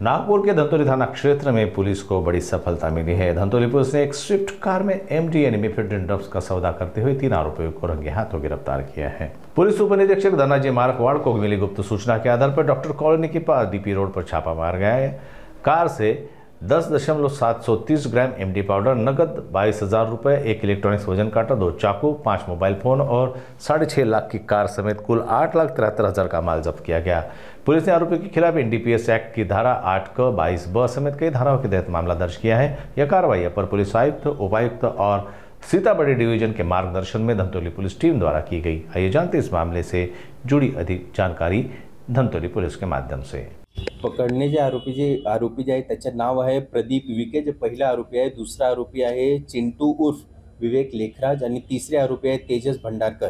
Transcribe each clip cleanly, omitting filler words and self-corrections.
नागपुर के धंतोली थाना क्षेत्र में पुलिस को बड़ी सफलता मिली है। धंतोली पुलिस ने एक स्विफ्ट कार में एमडी यानी मिफेड्रिन ड्रग्स का सौदा करते हुए 3 आरोपियों को रंगे हाथों गिरफ्तार किया है। पुलिस उप निरीक्षक धनाजी मारकवाड़ को मिली गुप्त सूचना के आधार पर डॉक्टर कॉलोनी के पास डीपी रोड पर छापा मार गया है। कार से 10.730 ग्राम एमडी पाउडर, नकद 22,000 रुपये, 1 इलेक्ट्रॉनिक्स वजन काटा, 2 चाकू, 5 मोबाइल फोन और 6.5 लाख की कार समेत कुल 8,73,000 का माल जब्त किया गया। पुलिस ने आरोपी के खिलाफ एनडीपीएस एक्ट की धारा 8(क)22(ब) समेत कई धाराओं के तहत मामला दर्ज किया है। यह कार्रवाई अपर पुलिस आयुक्त, उपायुक्त और सीतामढ़ी डिवीजन के मार्गदर्शन में धंतोली पुलिस टीम द्वारा की गई। आइए जानते इस मामले से जुड़ी अधिक जानकारी धंतोली पुलिस के माध्यम से। पकडणे जे आरोपी जे आहे त्याचं नाव आहे प्रदीप विके, जे पहिला आरोपी आहे। दुसरा आरोपी आहे चिंटू उर्फ विवेक लेखराज आणि तिसरे आरोपी आहे तेजस भंडारकर।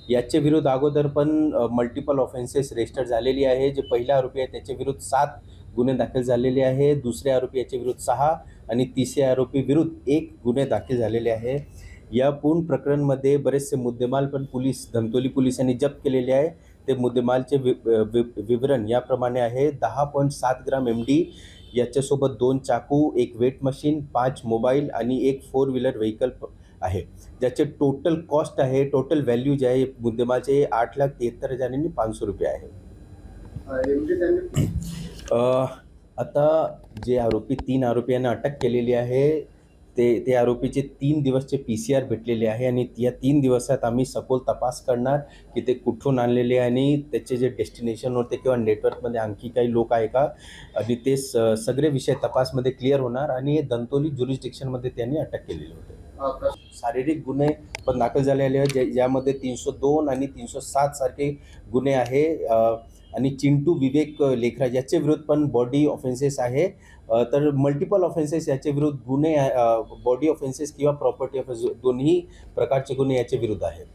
याचे विरुद्ध अगोदर पण मल्टिपल ऑफेन्सेस रजिस्टर झालेली आहे। जे पहिला आरोपी आहे त्याच्या विरुद्ध 7 गुन्हे दाखल झालेले आहे, दुसरे आरोपी याच्या विरुद्ध 6 आणि तिसरे आरोपी विरुद्ध 1 गुन्हे दाखल झालेले आहे। या पूर्ण प्रकरणमध्ये बरेचसे मुद्देमाल पण धंतोली पोलिसांनी जप्त केलेले आहे। ते मुद्देमालचे विवरण याप्रमाणे आहे। 10.7 ग्राम एमडी, याच्यासोबत 2 चाकू, 1 वेट मशीन, 5 मोबाईल आणि 1 4 व्हीलर व्हेकल आहे। ज्याचे टोटल कॉस्ट आहे, टोटल व्हॅल्यू जे आहे मुद्देमालचे 8,73,500 रुपये आहे। आता जे आरोपी 3 आरोपींना अटक केलेली आहे ते आरोपीचे 3 दिवसचे पीसीआर भेटलेले आहे आणि या 3 दिवसात आम्ही सखोल तपास करणार की ते कुठून आणलेले आणि त्याचे जे डेस्टिनेशन होते किंवा नेटवर्कमध्ये आणखी काही लोक आहे का, आणि ते सगळे विषय तपासमध्ये क्लिअर होणार आणि धंतोली ज्युरिस्डिक्शनमध्ये त्यांनी अटक केलेली होते। शारीरिक गुन्हे पण दाखल झालेले आहेत, ज्यामध्ये 302 आणि 307 सारखे गुन्हे आहे आणि चिंटू विवेक लेखराज याचे विरुद्ध पण बॉडी ऑफेन्सेस आहे। तर मल्टिपल ऑफेन्सेस याचे विरुद्ध गुन्हे, बॉडी ऑफेन्सेस किंवा प्रॉपर्टी ऑफेन्स दोन्ही प्रकारचे गुन्हे याचे विरुद्ध आहेत।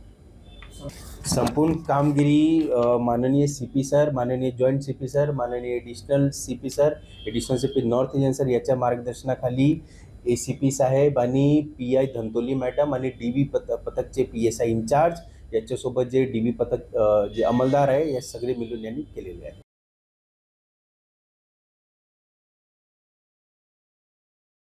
संपूर्ण कामगिरी माननीय सीपी सर, माननीय जॉइंट सीपी सर, माननीय additional CP north Indian sir याच्या मार्गदर्शनाखाली एसीपी साहेब आणि पीआय धंतोली मॅडम आणि डीबी पथकचे पीएसआय इंचार्ज याच्यासोबत जे डीबी पथक जे अंमलदार आहे या सगळे मिळून यांनी केलेले आहे।